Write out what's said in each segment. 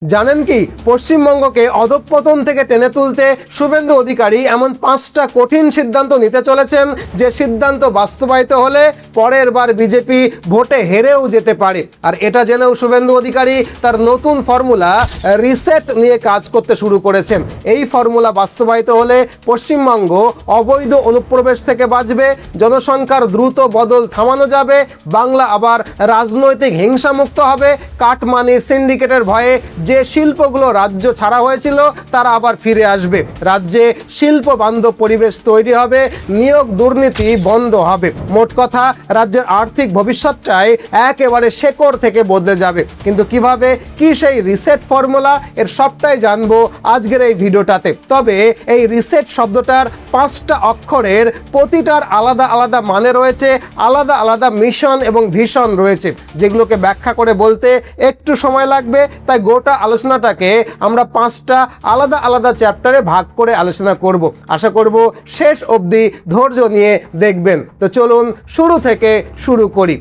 জানেন কি, পশ্চিমবঙ্গকে অধঃপতন থেকে টেনে তুলতে শুভেন্দু অধিকারী এমন 5টা কঠিন সিদ্ধান্ত নিতে চলেছেন যে সিদ্ধান্ত বাস্তবায়িত হলে পরের বার বিজেপি ভোটে হেরেও যেতে পারে। আর এটা জেনেও শুভেন্দু অধিকারী তার নতুন ফর্মুলা রিসেট নিয়ে কাজ করতে শুরু করেছেন। এই ফর্মুলা বাস্তবায়িত হলে পশ্চিমবঙ্গ অবৈধ অনুপ্রবেশ থেকে বাঁচবে, জনসংখ্যার দ্রুত বদল থামানো যাবে, বাংলা আবার রাজনৈতিক হিংসামুক্ত হবে, কাটমানি সিন্ডিকেটের ভয়ে যে শিল্পগুলো রাজ্য ছাড়া হয়েছিল তারা আবার ফিরে আসবে, রাজ্যে শিল্প বান্ধব পরিবেশ তৈরি হবে, নিয়োগ দুর্নীতি বন্ধ হবে। মোট কথা, রাজ্যের আর্থিক ভবিষ্যৎটাই একেবারে শেকড় থেকে বদলে যাবে। কিন্তু কিভাবে, কি সেই রিসেট ফর্মুলা, এর সবটাই জানবো আজকের এই ভিডিওটাতে। তবে এই রিসেট শব্দটার 5টা অক্ষরের প্রতিটার আলাদা আলাদা মানে রয়েছে, আলাদা আলাদা মিশন এবং ভিশন রয়েছে, যেগুলোকে ব্যাখ্যা করে বলতে একটু সময় লাগবে। তাই গোটা আলোচনাটাকে আমরা 5টা আলাদা আলাদা চ্যাপ্টারে ভাগ করে আলোচনা করব। আশা করব শেষ অবধি ধৈর্য নিয়ে দেখবেন। তো চলুন শুরু থেকে শুরু করি।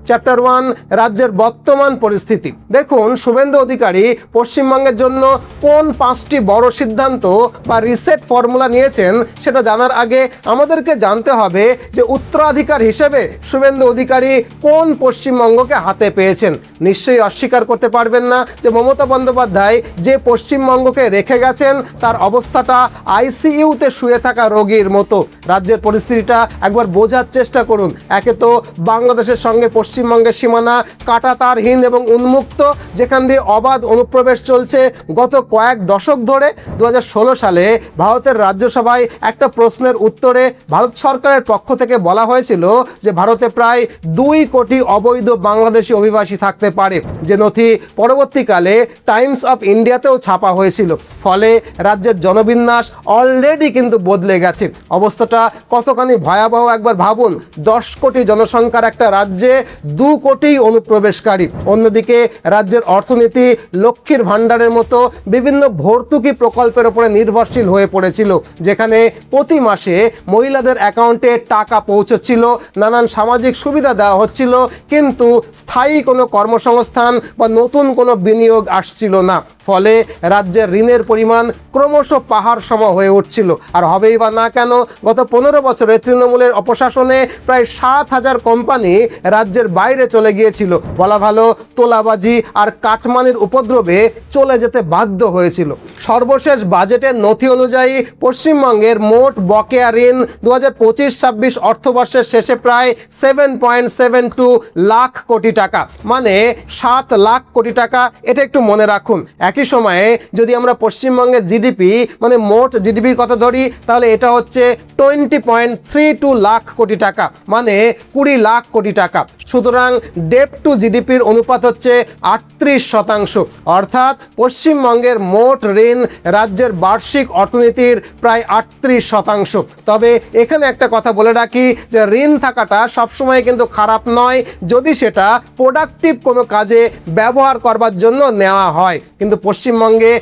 চ্যাপ্টার 1, রাজ্যের বর্তমান পরিস্থিতি। দেখুন, শুভেন্দু অধিকারী পশ্চিমবঙ্গের জন্য কোন 5টি বড় সিদ্ধান্ত বা রিসেট ফর্মুলা নিয়েছেন সেটা জানার আগে আমাদেরকে জানতে হবে যে উত্তরাধিকার হিসেবে শুভেন্দু অধিকারী কোন পশ্চিমবঙ্গকে হাতে পেয়েছেন। নিশ্চয়ই অস্বীকার করতে পারবেন না যে মমতা বন্দ্যোপাধ্যায় যে পশ্চিমবঙ্গকে রেখে গেছেন তার অবস্থাটা আইসিইউতে শুয়ে থাকা রোগীর মতো। রাজ্যের পরিস্থিতিটা একবার বোঝার চেষ্টা করুন। একে তো বাংলাদেশের সঙ্গে পশ্চিমবঙ্গের সীমানা কাঁটাতারহীন এবং উন্মুক্ত, যেখান দিয়ে অবাধ অনুপ্রবেশ চলছে গত কয়েক দশক ধরে। 2016 সালে ভারতের রাজ্যসভায় একটা প্রশ্নের উত্তরে ভারত সরকারের পক্ষ থেকে বলা হয়েছিল যে ভারতে প্রায় 2 কোটি অবৈধ বাংলাদেশি অভিবাসী থাকতে পারে, যে নথি পরবর্তীকালে টাইমস অফ ইন্ডিয়াতেও ছাপা হয়েছিল। ফলে রাজ্যের জনবিন্যাস অলরেডি কিন্তু বদলে গেছে। অবস্থাটা কতখানি ভয়াবহ একবার ভাবুন। 10 কোটি জনসংখ্যার একটা রাজ্যে 2 কোটি অনুপ্রবেশকারী। অন্যদিকে রাজ্যের অর্থনীতি লক্ষ্মীর ভাণ্ডারের মতো বিভিন্ন ভর্তুকি প্রকল্পের উপরে নির্ভরশীল হয়ে পড়েছিল, যেখানে প্রতি মাসে মহিলাদের অ্যাকাউন্টে টাকা পৌঁছচ্ছিল, নানান সামাজিক সুবিধা দেওয়া হচ্ছিল, কিন্তু স্থায়ী কোনো কর্মসংস্থান বা নতুন কোনো বিনিয়োগ আসছিল না। ফলে রাজ্যের ঋণের পরিমাণ ক্রমশ পাহাড় সম হয়ে উঠছিল। আর হবেই বা না কেন, গত 15 বছরে তৃণমূলের অপশাসনে প্রায় 7,000 কোম্পানি রাজ্যের বাইরে চলে গিয়েছিল। বলা ভালো, তোলাবাজি আর কাটমানির উপদ্রবে চলে যেতে বাধ্য হয়েছিল। সর্বশেষ বাজেটের নথি অনুযায়ী পশ্চিমবঙ্গের মোট বকেয়া ঋণ 2025-26 অর্থবর্ষের শেষে প্রায় 7.72 লাখ কোটি টাকা, মানে 7 লাখ কোটি টাকা। এটা একটু মনে রাখুন। একই সময়ে যদি আমরা পশ্চিমবঙ্গের জিডিপি মানে মোট জিডিপির কথা ধরি, তাহলে এটা হচ্ছে 20.32 লাখ কোটি টাকা, মানে 20 লাখ কোটি টাকা। সুতরাং ডেপ টু জিডিপির অনুপাত হচ্ছে 38%, অর্থাৎ পশ্চিমবঙ্গের মোট ঋণ রাজ্যের বার্ষিক অর্থনীতির প্রায় 38%। তবে এখানে একটা কথা বলে রাখি যে ঋণ থাকাটা সবসময় কিন্তু খারাপ নয়, যদি সেটা প্রোডাক্টিভ কোনো কাজে ব্যবহার করবার জন্য নেওয়া হয়। কিন্তু পশ্চিমবঙ্গে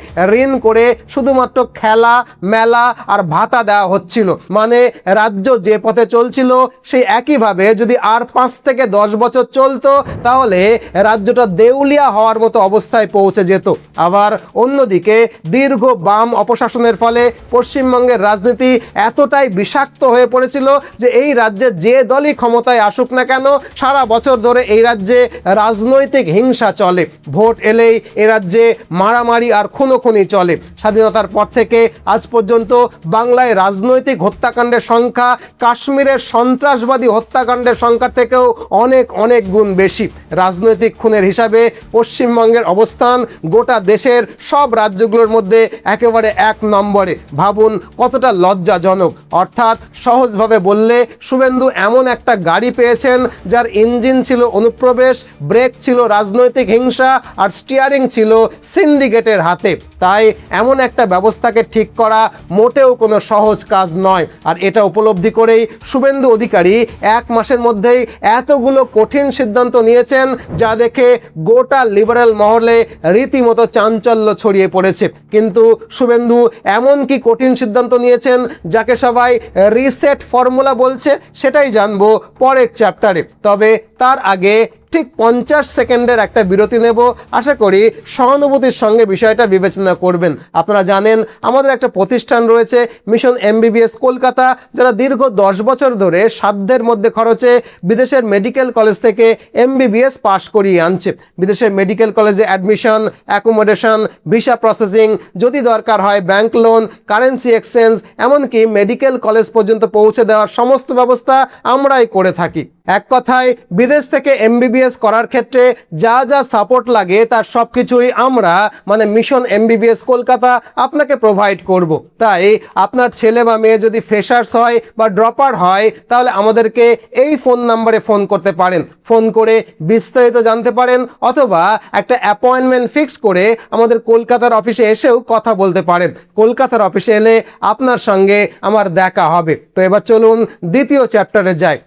ঋণ করে শুধুমাত্র খেলা মেলা আর ভাতা দেওয়া হচ্ছিল, মানে রাজ্য যে পথে চলছিল সেই একইভাবে যদি আর 5 থেকে 10 বছর চলতো তাহলে রাজ্যটা দেউলিয়া হওয়ার মতো অবস্থায় পৌঁছে যেত। আবার অন্যদিকে দীর্ঘ বাম অপশাসনের ফলে পশ্চিমবঙ্গের রাজনীতি এতটাই বিষাক্ত হয়ে পড়েছিল যে এই রাজ্যে যে দলই ক্ষমতায় আসুক না কেন, সারা বছর ধরে এই রাজ্যে রাজনৈতিক হিংসা চলে। ভোট এলেই এ রাজ্যে মারামারি আর খুনোখুনি চলে। স্বাধীনতার পর থেকে আজ পর্যন্ত বাংলায় রাজনৈতিক হত্যাকাণ্ডের সংখ্যা কাশ্মীরের সন্ত্রাসবাদী হত্যাকাণ্ডের সংখ্যার থেকেও অনেক অনেক গুণ বেশি। রাজনৈতিক খুনের হিসাবে পশ্চিমবঙ্গের অবস্থান গোটা দেশের সব রাজ্যগুলোর মধ্যে একেবারে 1 নম্বরে। ভাবুন কতটা লজ্জাজনক। অর্থাৎ সহজভাবে বললে, শুভেন্দু এমন একটা গাড়ি পেয়েছেন যার ইঞ্জিন ছিল অনুপ্রবেশ, ব্রেক ছিল রাজনৈতিক হিংসা আর স্টিয়ারিং ছিল সিন্ডিকেটের হাতে। তাই এমন একটা ব্যবস্থাকে ঠিক করা মোটেও কোনো সহজ কাজ নয়। আর এটা উপলব্ধি করেই শুভেন্দু অধিকারী 1 মাসের মধ্যেই এতগুলো কঠিন সিদ্ধান্ত নিয়েছেন, যা দেখে গোটা লিবারেল মহলে রীতিমতো চাঞ্চল্য ছড়িয়ে পড়েছে। কিন্তু শুভেন্দু এমন কি কঠিন সিদ্ধান্ত নিয়েছেন যাকে সবাই রিসেট ফর্মুলা বলছে, সেটাই জানবো পরের চ্যাপ্টারে। তবে তার আগে ঠিক 50 সেকেন্ডের একটা বিরতি নেব। আশা করি সহানুভূতির সঙ্গে বিষয়টা বিবেচনা করবেন। আপনারা জানেন আমাদের একটা প্রতিষ্ঠান রয়েছে মিশন MBBS কলকাতা, যারা দীর্ঘ 10 বছর ধরে সাধ্যের মধ্যে খরচে বিদেশের মেডিকেল কলেজ থেকে MBBS পাশ করিয়ে আনছে। বিদেশের মেডিকেল কলেজে অ্যাডমিশন, অ্যাকোমোডেশন, ভিসা প্রসেসিং, যদি দরকার হয় ব্যাংক লোন, কারেন্সি এক্সচেঞ্জ, এমনকি মেডিকেল কলেজ পর্যন্ত পৌঁছে দেওয়ার সমস্ত ব্যবস্থা আমরাই করে থাকি। এক কথায় বিদেশ থেকে MBBS করার ক্ষেত্রে যা যা সাপোর্ট লাগে তার সব কিছুই আমরা মানে মিশন MBBS কলকাতা আপনাকে প্রোভাইড করব। তাই আপনার ছেলে বা মেয়ে যদি ফ্রেশার্স হয় বা ড্রপার হয় তাহলে আমাদেরকে এই ফোন নাম্বারে ফোন করতে পারেন। ফোন করে বিস্তারিত জানতে পারেন, অথবা একটা অ্যাপয়েন্টমেন্ট ফিক্স করে আমাদের কলকাতার অফিসে এসেও কথা বলতে পারেন। কলকাতার অফিসে এলে আপনার সঙ্গে আমার দেখা হবে। তো এবার চলুন দ্বিতীয় চ্যাপ্টারে যাই।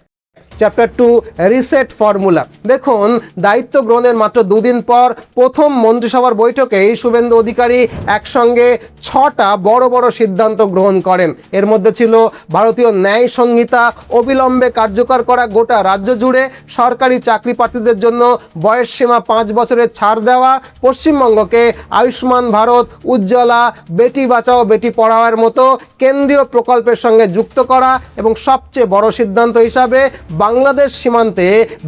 Chapter 2 reset formula. দেখুন, দায়িত্ব গ্রহণের মাত্র 2 দিন পর প্রথম মন্ত্রিসভার বৈঠকেই শুভেন্দু অধিকারী একসঙ্গে 6টা বড় বড় সিদ্ধান্ত গ্রহণ করেন। এর মধ্যে ছিল ভারতীয় ন্যায় সংহিতা অবিলম্বে কার্যকর করা, গোটা রাজ্য জুড়ে সরকারি চাকরি প্রার্থীদের জন্য বয়স সীমা 5 বছরের ছাড় দেওয়া, পশ্চিমবঙ্গকে আয়ুষ্মান ভারত, উজ্জ্বলা, বেটি বাঁচাও বেটি পড়াওয়ের মতো কেন্দ্রীয় প্রকল্পের সঙ্গে যুক্ত করা, এবং সবচেয়ে বড় সিদ্ধান্ত হিসাবে বাংলাদেশ সীমান্তে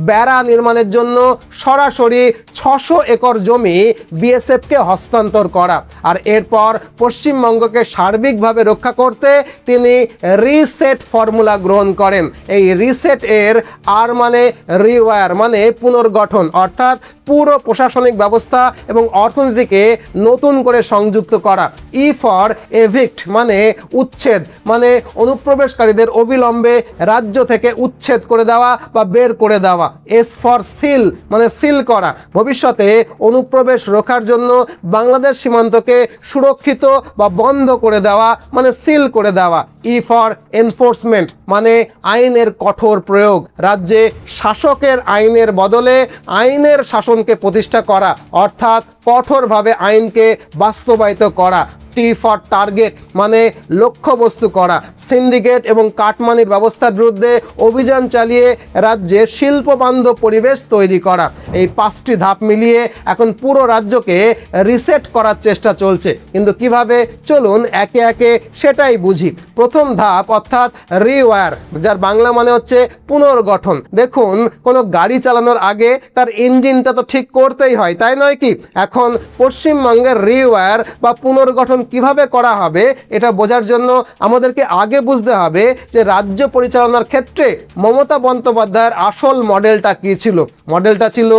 বেড়া নির্মাণের জন্য সরাসরি 600 একর জমি BSFকে হস্তান্তর করা। আর এরপর পশ্চিমবঙ্গকে সার্বিকভাবে রক্ষা করতে তিনি রিসেট ফর্মুলা গ্রহণ করেন। এই রিসেট এর আর মানে রিওয়ার মানে পুনর্গঠন, অর্থাৎ পুরো প্রশাসনিক ব্যবস্থা এবং অর্থনীতিকে নতুন করে সংযুক্ত করা। ই ফর এভিক্ট মানে উচ্ছেদ, মানে অনুপ্রবেশকারীদের অবিলম্বে রাজ্য থেকে উচ্ছেদ করে দেওয়া বা বের করে দেওয়া। এস ফর সিল মানে সিল করা, ভবিষ্যতে অনুপ্রবেশ রোখার জন্য বাংলাদেশ সীমান্তকে সুরক্ষিত বা বন্ধ করে দেওয়া মানে সিল করে দেওয়া। ই ফর এনফোর্সমেন্ট মানে আইনের কঠোর প্রয়োগ, রাজ্যে শাসকের আইনের বদলে আইনের শাসনকে প্রতিষ্ঠা করা, অর্থাৎ কঠোরভাবে আইনকে বাস্তবায়িত করা। টি ফর টার্গেট মানে লক্ষ্যবস্তু করা, সিন্ডিকেট এবং কাটমানির ব্যবস্থার বিরুদ্ধে অভিযান চালিয়ে রাজ্যে শিল্পবান্ধব পরিবেশ তৈরি করা। এই 5টি ধাপ মিলিয়ে এখন পুরো রাজ্যকে রিসেট করার চেষ্টা চলছে। কিন্তু কিভাবে, চলুন একে একে সেটাই বুঝি। প্রথম ধাপ অর্থাৎ রিওয়ার, যার বাংলা মানে হচ্ছে পুনর্গঠন। দেখুন, কোনো গাড়ি চালানোর আগে তার ইঞ্জিনটা তো ঠিক করতেই হয়, তাই নয় কি? এখন পশ্চিমবঙ্গের রিওয়ার বা পুনর্গঠন কিভাবে করা হবে এটা বোঝার জন্য আমাদেরকে আগে বুঝতে হবে যে রাজ্য পরিচালনার ক্ষেত্রে মমতা বন্দ্যোপাধ্যায়ের আসল মডেলটা কি ছিল। মডেলটা ছিল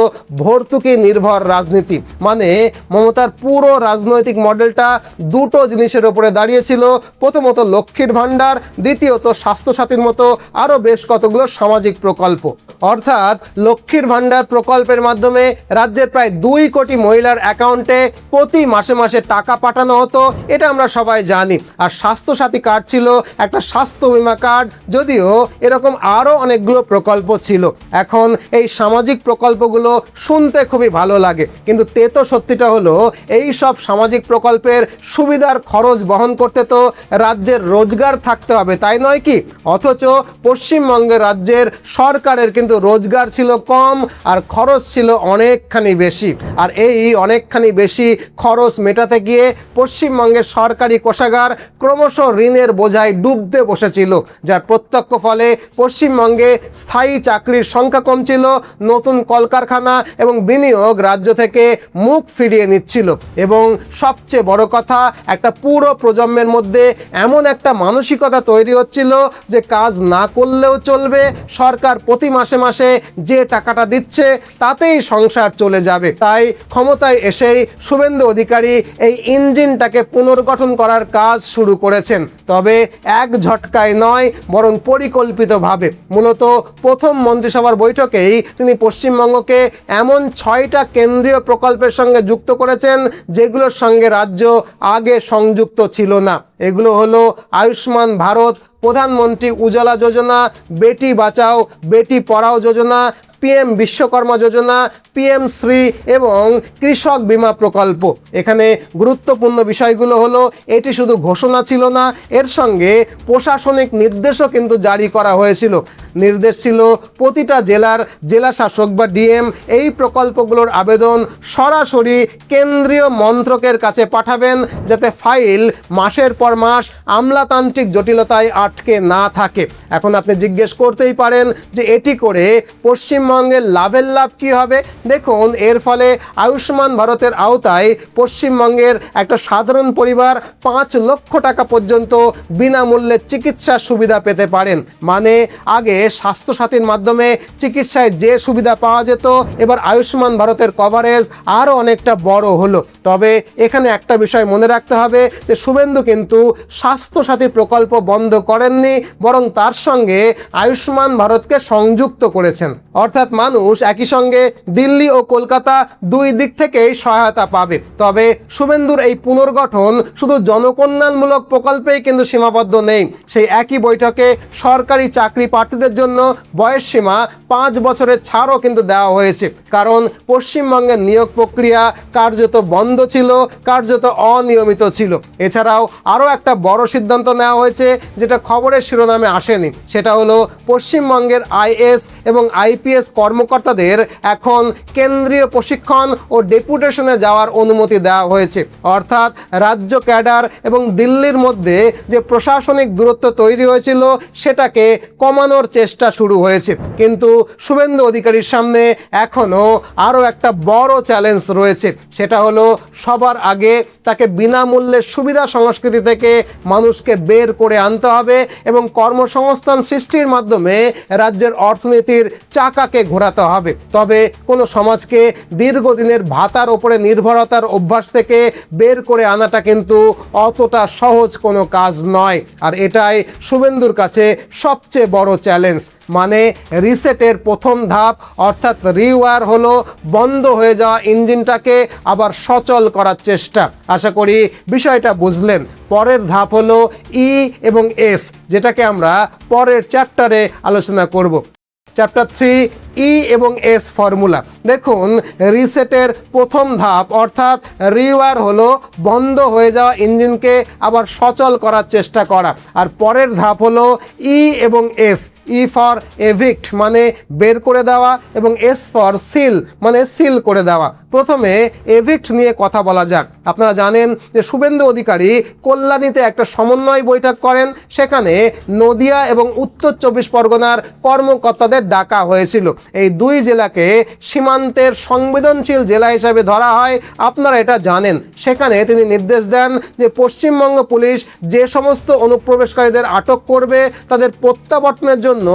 ভর্তুকি নির্ভর রাজনীতি, মানে মমতার পুরো রাজনৈতিক মডেলটা দুটো জিনিসের উপরে দাঁড়িয়েছিল। প্রথমত লক্ষ্মীর ভাণ্ডার, দ্বিতীয়ত স্বাস্থ্যসাথীর মতো আরও বেশ কতগুলো সামাজিক প্রকল্প। অর্থাৎ লক্ষ্মীর ভাণ্ডার প্রকল্পের মাধ্যমে রাজ্যের প্রায় 2 কোটি মহিলার অ্যাকাউন্টে প্রতি মাসে মাসে টাকা পাঠানো হতো, এটা আমরা সবাই জানি। আর স্বাস্থ্যসাথী কার্ড ছিল একটা স্বাস্থ্য বীমা কার্ড, যদিও এরকম আরও অনেকগুলো প্রকল্প ছিল। এখন এই সামাজিক প্রকল্পগুলো শুনতে খুবই ভালো লাগে, কিন্তু তেতো সত্যিটা হলো এই সব সামাজিক প্রকল্পের সুবিধার খরচ বহন করতে তো রাজ্যের রোজগার থাকতে হবে, তাই নয় কি? অথচ পশ্চিমবঙ্গের রাজ্যের সরকারের কিন্তু রোজগার ছিল কম আর খরচ ছিল অনেকখানি বেশি। আর এই অনেকখানি বেশি খরচ মেটাতে গিয়ে পশ্চিমবঙ্গের সরকারি কোষাগার ক্রমশ ঋণের বোঝায় ডুবতে বসেছিল, যার প্রত্যক্ষ ফলে পশ্চিমবঙ্গে স্থায়ী চাকরির সংখ্যা কমছিল, নতুন কলকারখানা এবং বিনিয়োগ রাজ্য থেকে মুখ ফিরিয়ে নিচ্ছিল। এবং সবচেয়ে বড় কথা, একটা পুরো প্রজন্মের মধ্যে এমন একটা মানসিকতা তৈরি হচ্ছিল যে কাজ না করলেও চলবে, সরকার প্রতি মাসে মাসে যে টাকাটা দিচ্ছে তাতেই সংসার চলে যাবে। তাই ক্ষমতায় এসেই শুভেন্দু অধিকারী এই ইঞ্জিনটাকে পুনর্গঠন করার কাজ শুরু করেছেন, তবে এক ঝটকায় নয় বরং পরিকল্পিতভাবে। মূলত প্রথম মন্ত্রিসভার বৈঠকেই তিনি পশ্চিমবঙ্গকে এমন 6টা কেন্দ্রীয় প্রকল্পের সঙ্গে যুক্ত করেছেন যেগুলোর সঙ্গে রাজ্য আগে সংযুক্ত ছিল না। এগুলো হলো আয়ুষ্মান ভারত, প্রধানমন্ত্রী উজ্জ্বলা যোজনা, বেটি বাঁচাও বেটি পড়াও যোজনা, পিএম বিশ্বকর্মা যোজনা, পিএম শ্রী এবং কৃষক বীমা প্রকল্প। এখানে গুরুত্বপূর্ণ বিষয়গুলো হলো এটি শুধু ঘোষণা ছিল না, এর সঙ্গে প্রশাসনিক নির্দেশও কিন্তু জারি করা হয়েছিল। নির্দেশ ছিল প্রতিটা জেলার জেলা শাসক বা ডিএম এই প্রকল্পগুলোর আবেদন সরাসরি কেন্দ্রীয় মন্ত্রকের কাছে পাঠাবেন, যাতে ফাইল মাসের পর মাস আমলাতান্ত্রিক জটিলতায় আটকে না থাকে। এখন আপনি জিজ্ঞেস করতেই পারেন যে এটি করে পশ্চিমবঙ্গের লাভের লাভ কী হবে? দেখুন, এর ফলে আয়ুষ্মান ভারতের আওতায় পশ্চিমবঙ্গের একটা সাধারণ পরিবার 5 লক্ষ টাকা পর্যন্ত বিনামূল্যে চিকিৎসার সুবিধা পেতে পারেন। মানে আগে স্বাস্থ্যসাথীর মাধ্যমে চিকিৎসায় যে সুবিধা পাওয়া যেত, এবার আয়ুষ্মান ভারতের কভারেজ আরও অনেকটা বড় হলো। তবে এখানে একটা বিষয় মনে রাখতে হবে যে শুভেন্দু কিন্তু স্বাস্থ্যসাথী প্রকল্প বন্ধ করেননি, বরং তার সঙ্গে আয়ুষ্মান ভারতকে সংযুক্ত করেছেন। অর্থাৎ মানুষ একই সঙ্গে দিল্লি ও কলকাতা দুই দিক থেকেই সহায়তা পাবে। তবে শুভেন্দুর এই পুনর্গঠন শুধু জনকল্যাণমূলক প্রকল্পেই কিন্তু সীমাবদ্ধ নেই। সেই একই বৈঠকে সরকারি চাকরি প্রার্থীদের জন্য বয়সসীমা 5 বছরের ছাড়ও কিন্তু দেওয়া হয়েছে, কারণ পশ্চিমবঙ্গের নিয়োগ প্রক্রিয়া কার্যত বন্ধ ছিল, কার্যত অনিয়মিত ছিল। এছাড়াও আরও একটা বড় সিদ্ধান্ত নেওয়া হয়েছে, যেটা খবরের শিরোনামে আসেনি। সেটা হলো পশ্চিমবঙ্গের আইএএস এবং আইপিএস কর্মকর্তাদের এখন কেন্দ্রীয় প্রশিক্ষণ ও ডেপুটেশনে যাওয়ার অনুমতি দেওয়া হয়েছে। অর্থাৎ রাজ্য ক্যাডার এবং দিল্লির মধ্যে যে প্রশাসনিক দূরত্ব তৈরি হয়েছিল সেটাকে কমানোর চেষ্টা শুরু হয়েছে। কিন্তু শুভেন্দু অধিকারীর সামনে এখনও আরও একটা বড় চ্যালেঞ্জ রয়েছে। সেটা হলো সবার আগে তাকে বিনামূল্যে সুবিধা সংস্কৃতি থেকে মানুষকে বের করে আনতে হবে এবং কর্মসংস্থান সৃষ্টির মাধ্যমে রাজ্যের অর্থনীতির চাকাকে ঘোরাতে হবে। তবে কোনো সমাজকে দীর্ঘদিনের ভাতার ওপরে নির্ভরতার অভ্যাস থেকে বের করে আনাটা কিন্তু অতটা সহজ কোনো কাজ নয়। আর এটাই শুভেন্দুর কাছে সবচেয়ে বড় চ্যালেঞ্জ। মানে রিসেটের প্রথম ধাপ অর্থাৎ রিওয়ার হলো বন্ধ হয়ে যাওয়া ইঞ্জিনটাকে আবার সচল করার চেষ্টা। আশা করি বিষয়টা বুঝলেন। পরের ধাপ হলো ই এবং এস, যেটাকে আমরা পরের চ্যাপ্টারে আলোচনা করব। চ্যাপ্টার 3 ই এবং এস ফর্মুলা। দেখুন, রিসেটের প্রথম ধাপ অর্থাৎ রিওয়ার হলো বন্ধ হয়ে যাওয়া ইঞ্জিনকে আবার সচল করার চেষ্টা করা, আর পরের ধাপ হলো ই এবং এস। ই ফর এভিক্ট মানে বের করে দেওয়া, এবং এস ফর সিল মানে সিল করে দেওয়া। প্রথমে এভিক্ট নিয়ে কথা বলা যাক। আপনারা জানেন যে শুভেন্দু অধিকারী কল্যাণীতে একটা সমন্বয় বৈঠক করেন। সেখানে নদিয়া এবং উত্তর 24 পরগনার কর্মকর্তাদের ডাকা হয়েছিল। এই দুই জেলাকে সীমান্তের সংবেদনশীল জেলা হিসাবে ধরা হয়, আপনারা এটা জানেন। সেখানে তিনি নির্দেশ দেন যে পশ্চিমবঙ্গ পুলিশ যে সমস্ত অনুপ্রবেশকারীদের আটক করবে তাদের প্রত্যাবর্তনের জন্য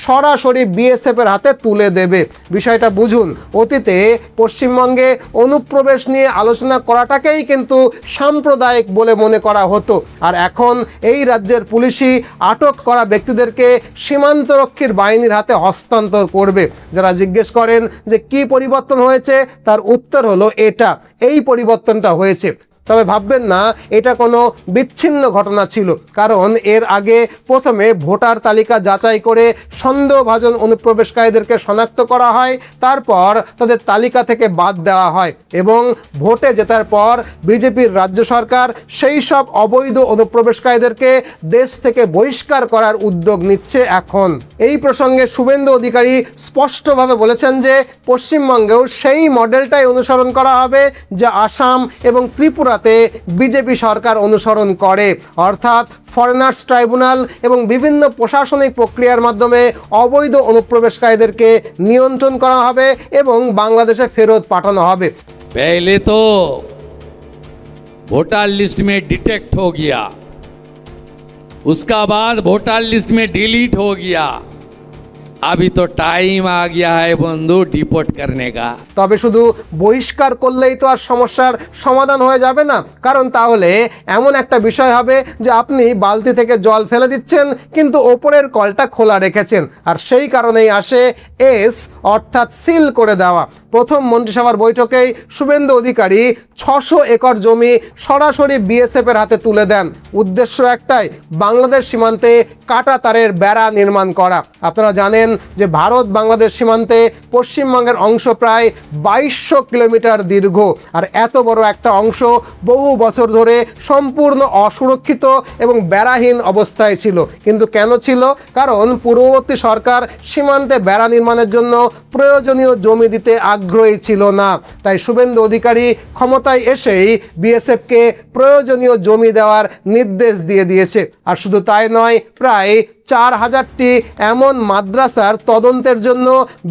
সরাসরি বিএসএফের হাতে তুলে দেবে। বিষয়টা বুঝুন, অতীতে পশ্চিমবঙ্গে অনুপ্রবেশ নিয়ে আলোচনা করাটাকেই কিন্তু সাম্প্রদায়িক বলে মনে করা হতো, আর এখন এই রাজ্যের পুলিশই আটক করা ব্যক্তিদেরকে সীমান্তরক্ষীর বাহিনীর হাতে হস্তান্তর করবে। যারা জিজ্ঞেস করেন যে কি পরিবর্তন হয়েছে, তার উত্তর হলো এটা, এই পরিবর্তনটা হয়েছে। তবে ভাববেন না এটা কোনো বিচ্ছিন্ন ঘটনা ছিল, কারণ এর আগে প্রথমে ভোটার তালিকা যাচাই করে সন্দেহভাজন অনুপ্রবেশকারীদেরকে শনাক্ত করা হয়, তারপর তাদের তালিকা থেকে বাদ দেওয়া হয়, এবং ভোটে জেতার পর বিজেপির রাজ্য সরকার সেই সব অবৈধ অনুপ্রবেশকারীদেরকে দেশ থেকে বহিষ্কার করার উদ্যোগ নিচ্ছে এখন। এই প্রসঙ্গে শুভেন্দু অধিকারী স্পষ্টভাবে বলেছেন যে পশ্চিমবঙ্গেও সেই মডেলটাই অনুসরণ করা হবে যা আসাম এবং ত্রিপুরা বিজেপি সরকার অনুসরণ করে, অর্থাৎ ফরেনার্স ট্রাইব্যুনাল এবং বিভিন্ন প্রশাসনিক প্রক্রিয়ার মাধ্যমে অবৈধ অনুপ্রবেশকারীদেরকে নিয়ন্ত্রণ করা হবে এবং বাংলাদেশে ফেরত পাঠানো হবে। पहले तो वोटर लिस्ट में डिटेक्ट हो गया, उसका बाद वोटर लिस्ट में डिलीट हो गया, अभी तो टाइम आ गया है बंधु डिपोर्ट करने का। তবে শুধু বহিষ্কার করলেই তো আর সমস্যার সমাধান হয়ে যাবে না, কারণ তাহলে এমন একটা বিষয় হবে যে আপনি বালতি থেকে জল ফেলে দিচ্ছেন কিন্তু ওপরের কলটা খোলা রেখেছেন, আর সেই কারণেই আসে এস অর্থাৎ সিল করে দেওয়া। প্রথম মন্ত্রিসভার বৈঠকেই শুভেন্দু অধিকারী 600 একর জমি সরাসরি বিএসএফ এর হাতে তুলে দেন। উদ্দেশ্য একটাই, বাংলাদেশ সীমান্তে কাঁটা তারের বেড়া নির্মাণ করা। আপনারা জানেন যে ভারত বাংলাদেশ সীমান্তে পশ্চিমবঙ্গের অংশ প্রায় 2200 কিলোমিটার দীর্ঘ, আর এত বড় একটা অংশ বহু বছর ধরে সম্পূর্ণ অসুরক্ষিত এবং বেড়াহীন অবস্থায় ছিল। কিন্তু কেন ছিল? কারণ পূর্ববর্তী সরকার সীমান্তে বেড়া নির্মাণের জন্য প্রয়োজনীয় জমি দিতে আগ্রহী ছিল না। তাই শুভেন্দু অধিকারী ক্ষমতায় এসেই বিএসএফকে প্রয়োজনীয় জমি দেওয়ার নির্দেশ দিয়ে দিয়েছে। আর শুধু তাই নয়, প্রায় 4000টি এমন মাদ্রাসার তদন্তের জন্য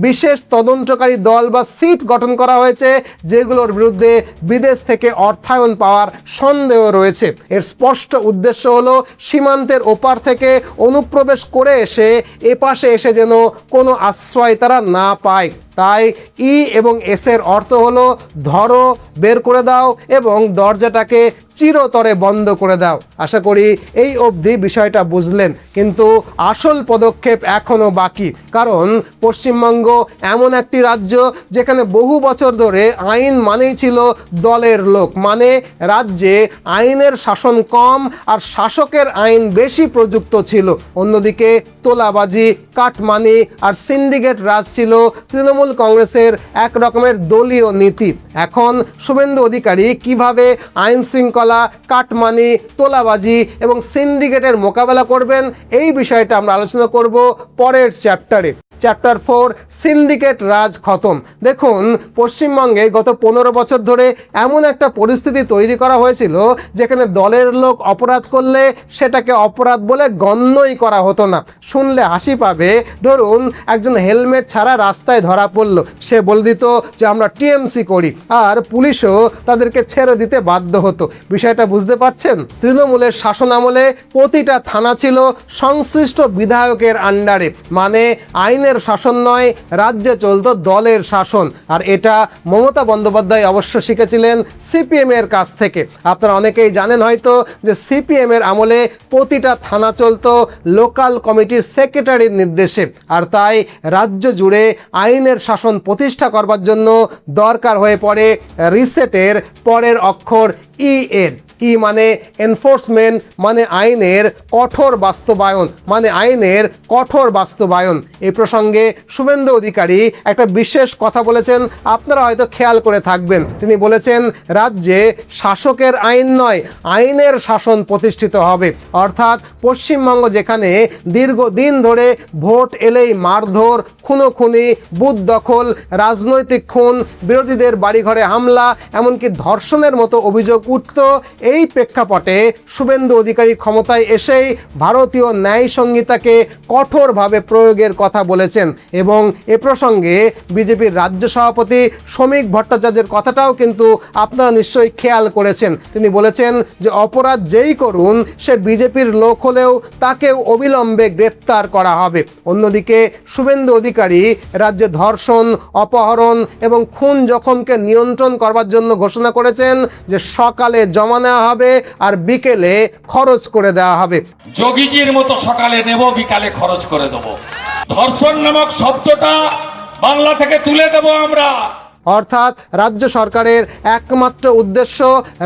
বিশেষ তদন্তকারী দল বা সিট গঠন করা হয়েছে, যেগুলোর বিরুদ্ধে বিদেশ থেকে অর্থায়ন পাওয়ার সন্দেহ রয়েছে। এর স্পষ্ট উদ্দেশ্য হলো সীমান্তের ওপার থেকে অনুপ্রবেশ করে এসে এপাশে এসে যেন কোনো আশ্রয় তারা না পায়। তাই ই এবং এস এর অর্থ হলো ধরো, বের করে দাও এবং দরজাটাকে চিরতরে বন্ধ করে দাও। আশা করি এই অবধি বিষয়টা বুঝলেন, কিন্তু আসল পদক্ষেপ এখনো বাকি। কারণ পশ্চিমবঙ্গ এমন একটি রাজ্য যেখানে বহু বছর ধরে আইন মানেই ছিল দলের লোক, মানে রাজ্যে আইনের শাসন কম আর শাসকের আইন বেশি প্রযুক্ত ছিল। অন্যদিকে তোলাবাজি, কাটমানি আর সিন্ডিকেট রাজ ছিল তৃণমূল কংগ্রেসের এক রকমের দলীয় নীতি। এখন শুভেন্দু অধিকারী কিভাবে আইন শৃঙ্খলা, কাটমানি, তোলাবাজি এবং সিন্ডিকেটের মোকাবেলা করবেন, এই বিষয়টা আমরা আলোচনা করব পরের চ্যাপ্টারে। চ্যাপ্টার 4, সিন্ডিকেট রাজ খতম। দেখুন, পশ্চিমবঙ্গে গত 15 বছর ধরে এমন একটা পরিস্থিতি তৈরি করা হয়েছিল যেখানে দলের লোক অপরাধ করলে সেটাকে অপরাধ বলে গণ্যই করা হতো না। শুনলে হাসি পাবে, ধরুন একজন হেলমেট ছাড়া রাস্তায় ধরা পড়ল, সে বলে দিত যে আমরা টিএমসি করি, আর পুলিশও তাদেরকে ছেড়ে দিতে বাধ্য হতো। বিষয়টা বুঝতে পারছেন? তৃণমূলের শাসন আমলে প্রতিটা থানা ছিল সংশ্লিষ্ট বিধায়কের আন্ডারে, মানে আইনের শাসন নয়, রাজ্যে চলতো দলের শাসন। আর এটা মমতা বন্দ্যোপাধ্যায় অবশ্য শিখেছিলেন সিপিএম এর কাছ থেকে। আপনারা অনেকেই জানেন হয়তো যে সিপিএম এর আমলে প্রতিটা থানা চলতো লোকাল কমিটির সেক্রেটারির নির্দেশে। আর তাই রাজ্য জুড়ে আইনের শাসন প্রতিষ্ঠা করবার জন্য দরকার হয়ে পড়ে রিসেটের পরের অক্ষর ই এর। ই মানে এনফোর্সমেন্ট, মানে আইনের কঠোর বাস্তবায়ন, মানে আইনের কঠোর বাস্তবায়ন। এই প্রসঙ্গে শুভেন্দু অধিকারী একটা বিশেষ কথা বলেছেন, আপনারা হয়তো খেয়াল করে থাকবেন। তিনি বলেছেন রাজ্যে শাসকের আইন নয়, আইনের শাসন প্রতিষ্ঠিত হবে। অর্থাৎ পশ্চিমবঙ্গ যেখানে দীর্ঘদিন ধরে ভোট এলেই মারধর, খুনোখুনি, বুথ দখল, রাজনৈতিক খুন, বিরোধীদের বাড়িঘরে হামলা, এমনকি ধর্ষণের মতো অভিযোগ উঠত, এই প্রেক্ষাপটে শুভেন্দু অধিকারী ক্ষমতায় এসেই ভারতীয় ন্যায় সংহিতাকে কঠোরভাবে প্রয়োগের কথা বলেছেন। এবং এ প্রসঙ্গে বিজেপির রাজ্য সভাপতি শ্রমিক ভট্টাচার্যের কথাটাও কিন্তু আপনারা নিশ্চয়ই খেয়াল করেছেন। তিনি বলেছেন যে অপরাধ যেই করুন সে বিজেপির লোক হলেও তাকেও অবিলম্বে গ্রেপ্তার করা হবে। অন্যদিকে শুভেন্দু অধিকারী রাজ্যে ধর্ষণ, অপহরণ এবং খুন জখমকে নিয়ন্ত্রণ করবার জন্য ঘোষণা করেছেন যে সকালে জমা নেওয়া হবে আর বিকেলে খরচ করে দেওয়া হবে। যোগীজির মতো সকালে নেব, বিকালে খরচ করে দেব। ধর্ষণ নামক শব্দটা বাংলা থেকে তুলে দেব আমরা। অর্থাৎ রাজ্য সরকারের একমাত্র উদ্দেশ্য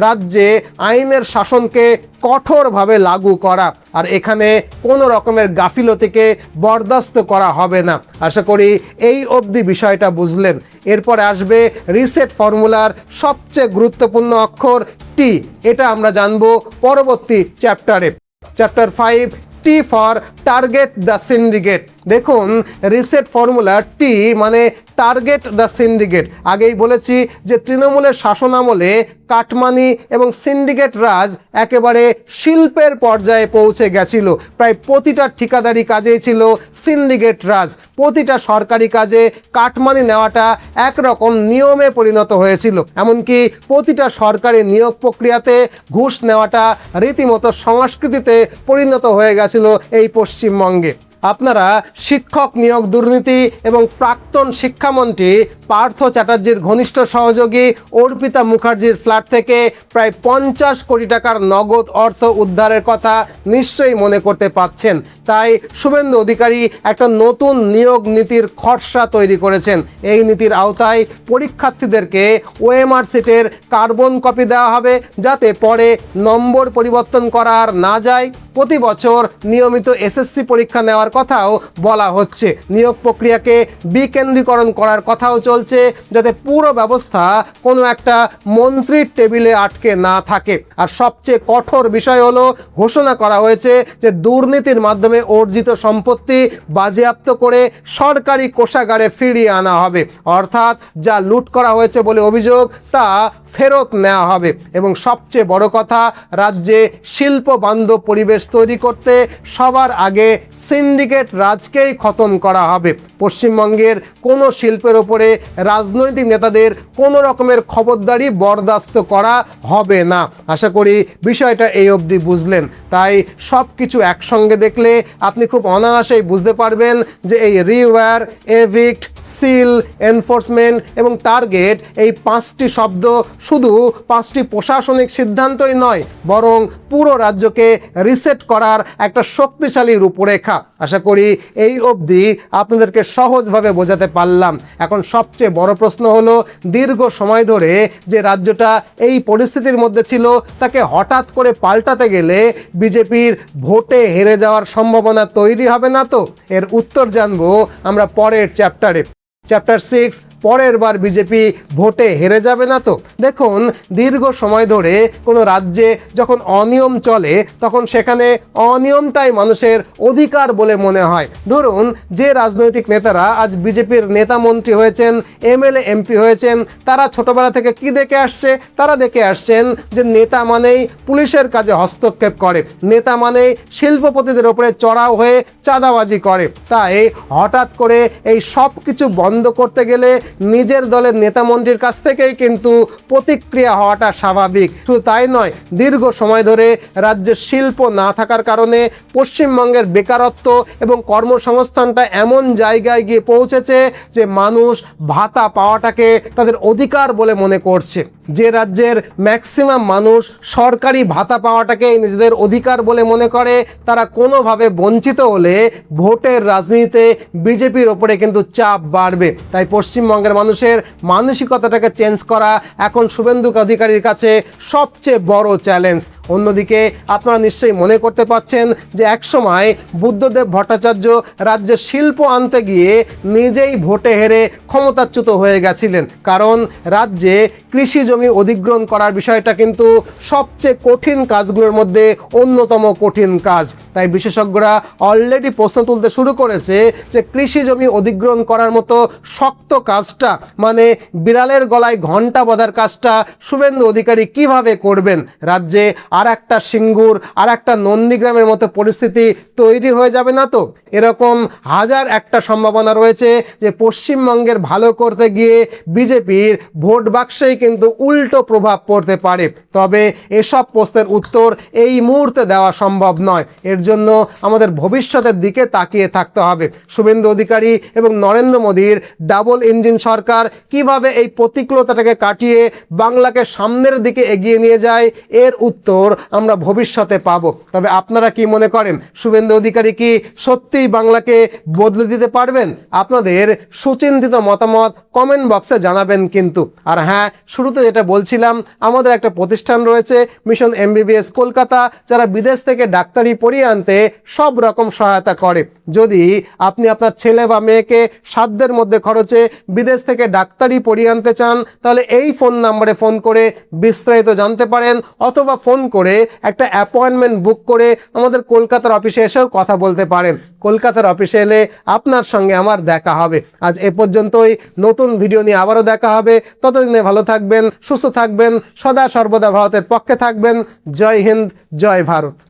রাজ্যে আইনের শাসনকে কঠোরভাবে লাগু করা, আর এখানে কোনো রকমের গাফিলতিকে বরদাস্ত করা হবে না। আশা করি এই অবধি বিষয়টা বুঝলেন। এরপরে আসবে রিসেট ফর্মুলার সবচেয়ে গুরুত্বপূর্ণ অক্ষর টি। এটা আমরা জানবো পরবর্তী চ্যাপ্টারে। Chapter 5, T for target the syndicate. দেখুন, রিসেট ফর্মুলা টি মানে টার্গেট দ্য সিন্ডিকেট। আগেই বলেছি যে তৃণমূলের শাসন আমলে কাটমানি এবং সিন্ডিকেট রাজ একেবারে শিল্পের পর্যায়ে পৌঁছে গেছিল। প্রায় প্রতিটা ঠিকাদারি কাজেই ছিল সিন্ডিকেট রাজ। প্রতিটা সরকারি কাজে কাটমানি নেওয়াটা একরকম নিয়মে পরিণত হয়েছিল। এমনকি প্রতিটা সরকারি নিয়োগ প্রক্রিয়াতে ঘুষ নেওয়াটা রীতিমতো সংস্কৃতিতে পরিণত হয়ে গেছিল এই পশ্চিমবঙ্গে। আপনারা শিক্ষক নিয়োগ দুর্নীতি এবং প্রাক্তন শিক্ষামন্ত্রী পার্থ চ্যাটার্জির ঘনিষ্ঠ সহযোগী অর্পিতা মুখার্জির ফ্ল্যাট থেকে প্রায় 50 কোটি টাকার নগদ অর্থ উদ্ধারের কথা নিশ্চয়ই মনে করতে পারছেন। তাই শুভেন্দু অধিকারী একটা নতুন নিয়োগ নীতির খসড়া তৈরি করেছেন। এই নীতির আওতায় পরীক্ষার্থীদেরকে ওএমআর সিটের কার্বন কপি দেওয়া হবে, যাতে পরে নম্বর পরিবর্তন করা আর না যায়। প্রতি বছর নিয়মিত এসএসসি পরীক্ষা নেওয়ার কথাও বলা হচ্ছে। নিয়োগ প্রক্রিয়াকে বিকেন্দ্রীকরণ করার কথাও চলছে, যাতে পুরো ব্যবস্থা কোনো একটা মন্ত্রীর টেবিলে আটকে না থাকে। আর সবচেয়ে কঠোর বিষয় হলো, ঘোষণা করা হয়েছে যে দুর্নীতির মাধ্যমে অর্জিত সম্পত্তি বাজেয়াপ্ত করে সরকারি কোষাগারে ফিরিয়ে আনা হবে। অর্থাৎ যা লুট করা হয়েছে বলে অভিযোগ তা ফেরত নেওয়া হবে। এবং সবচেয়ে বড় কথা, রাজ্যে শিল্প বান্ধব পরিবেশ তৈরি করতে সবার আগে সিন্ডিকেট রাজকেই খতম করা হবে। পশ্চিমবঙ্গের কোনো শিল্পের ওপরে রাজনৈতিক নেতাদের কোনো রকমের খবরদারি বরদাস্ত করা হবে না। আশা করি বিষয়টা এই অবধি বুঝলেন। তাই সব কিছু একসঙ্গে দেখলে আপনি খুব অনায়াসেই বুঝতে পারবেন যে এই রিওয়্যার, এভিক্ট, সিল, এনফোর্সমেন্ট এবং টার্গেট, এই 5টি শব্দ শুধু 5টি প্রশাসনিক সিদ্ধান্তই নয়, বরং পুরো রাজ্যকে রিসেট করার একটা শক্তিশালী রূপরেখা। আশা করি এই অবধি আপনাদেরকে সহজভাবে বোঝাতে পারলাম। এখন সবচেয়ে বড় প্রশ্ন হলো, দীর্ঘ সময় ধরে যে রাজ্যটা এই পরিস্থিতির মধ্যে ছিল, তাকে হঠাৎ করে পাল্টাতে গেলে বিজেপির ভোটে হেরে যাওয়ার সম্ভাবনা তৈরি হবে না তো? এর উত্তর জানবো আমরা পরের চ্যাপ্টারে। চ্যাপ্টার 6, পরের বার বিজেপি ভোটে হেরে যাবে না তো? দেখুন, দীর্ঘ সময় ধরে কোনো রাজ্যে যখন অনিয়ম চলে, তখন সেখানে অনিয়মটাই মানুষের অধিকার বলে মনে হয়। ধরুন, যে রাজনৈতিক নেতারা আজ বিজেপির নেতা মন্ত্রী হয়েছেন, এমএলএ এমপি হয়েছেন, তারা ছোটবেলা থেকে কি দেখে আসছে? তারা দেখে আসছেন যে নেতা মানেই পুলিশের কাজে হস্তক্ষেপ করে, নেতা মানেই শিল্পপতিদের ওপরে চড়াও হয়ে চাঁদাবাজি করে। তাই হঠাৎ করে এই সব কিছু বন্ধ করতে গেলে নিজের দলের নেতা মন্ত্রীর কাছ থেকেই কিন্তু প্রতিক্রিয়া হওয়াটা স্বাভাবিক। শুধু তাই নয়, দীর্ঘ সময় ধরে রাজ্যে শিল্প না থাকার কারণে পশ্চিমবঙ্গের বেকারত্ব এবং কর্মসংস্থানটা এমন জায়গায় গিয়ে পৌঁছেছে যে মানুষ ভাতা পাওয়াটাকে তাদের অধিকার বলে মনে করছে। যে রাজ্যের ম্যাক্সিমাম মানুষ সরকারি ভাতা পাওয়াটাকে নিজেদের অধিকার বলে মনে করে, তারা কোনোভাবে বঞ্চিত হলে ভোটের রাজনীতিতে বিজেপির ওপরে কিন্তু চাপ বাড়বে। তাই পশ্চিমবঙ্গের মানুষের মানসিকতাটাকে চেঞ্জ করা এখন শুভেন্দু অধিকারীর কাছে সবচেয়ে বড় চ্যালেঞ্জ। অন্যদিকে আপনারা নিশ্চয়ই মনে করতে পারছেন যে একসময় বুদ্ধদেব ভট্টাচার্য রাজ্যে শিল্প আনতে গিয়ে নিজেই ভোটে হেরে ক্ষমতাচ্যুত হয়ে গেছিলেন, কারণ রাজ্যে কৃষি জমি অধিগ্রহণ করার বিষয়টা কিন্তু সবচেয়ে কঠিন কাজগুলোর মধ্যে অন্যতম কঠিন কাজ। তাই বিশেষজ্ঞরা অলরেডি প্রশ্ন তুলতে শুরু করেছে যে কৃষি জমি অধিগ্রহণ করার মতো শক্ত কাজটা, মানে বিড়ালের গলায় ঘণ্টা বাঁধার কাজটা শুভেন্দু অধিকারী কিভাবে করবেন? রাজ্যে আর একটা সিঙ্গুর, আর একটা নন্দীগ্রামের মতো পরিস্থিতি তৈরি হয়ে যাবে না তো? এরকম হাজার একটা সম্ভাবনা রয়েছে যে পশ্চিমবঙ্গের ভালো করতে গিয়ে বিজেপির ভোট বাক্সেই কিন্তু উল্টো প্রভাব পড়তে পারে। তবে এসব প্রশ্নের উত্তর এই মুহূর্তে দেওয়া সম্ভব নয়। এর জন্য আমাদের ভবিষ্যতের দিকে তাকিয়ে থাকতে হবে। শুভেন্দু অধিকারী এবং নরেন্দ্র মোদীর ডাবল ইঞ্জিন সরকার কিভাবে এই প্রতিকূলতাটাকে কাটিয়ে বাংলাকে সামনের দিকে এগিয়ে নিয়ে যায়, এর উত্তর আমরা ভবিষ্যতে পাব। তবে আপনারা কি মনে করেন, শুভেন্দু অধিকারী কি সত্যিই বাংলাকে বদলে দিতে পারবেন? আপনাদের সুচিন্তিত মতামত কমেন্ট বক্সে জানাবেন কিন্তু। আর হ্যাঁ, শুরুতে যেটা বলছিলাম, আমাদের একটা প্রতিষ্ঠান রয়েছে মিশন এমবিবিএস কলকাতা, যারা বিদেশ থেকে ডাক্তারি পড়িয়ে আনতে সব রকম সহায়তা করে। যদি আপনি আপনার ছেলে বা মেয়েকে সাধ্যের মধ্যে খরচে বিদেশ থেকে ডাক্তারি পড়িয়ে আনতে চান, তাহলে এই ফোন নাম্বারে ফোন করে বিস্তারিত জানতে পারেন, অথবা ফোন করে একটা অ্যাপয়েন্টমেন্ট বুক করে আমাদের কলকাতার অফিসে এসেও কথা বলতে পারেন। কলকাতার অফিসে এলে আপনার সঙ্গে আমার দেখা হবে। আজ এ পর্যন্তই। নতুন ভিডিও নিয়ে আবারও দেখা হবে। ততদিনে ভালো থাকবেন, সুস্থ থাকবেন, সদা সর্বদা ভারতের পক্ষে থাকবেন। জয় হিন্দ, জয় ভারত।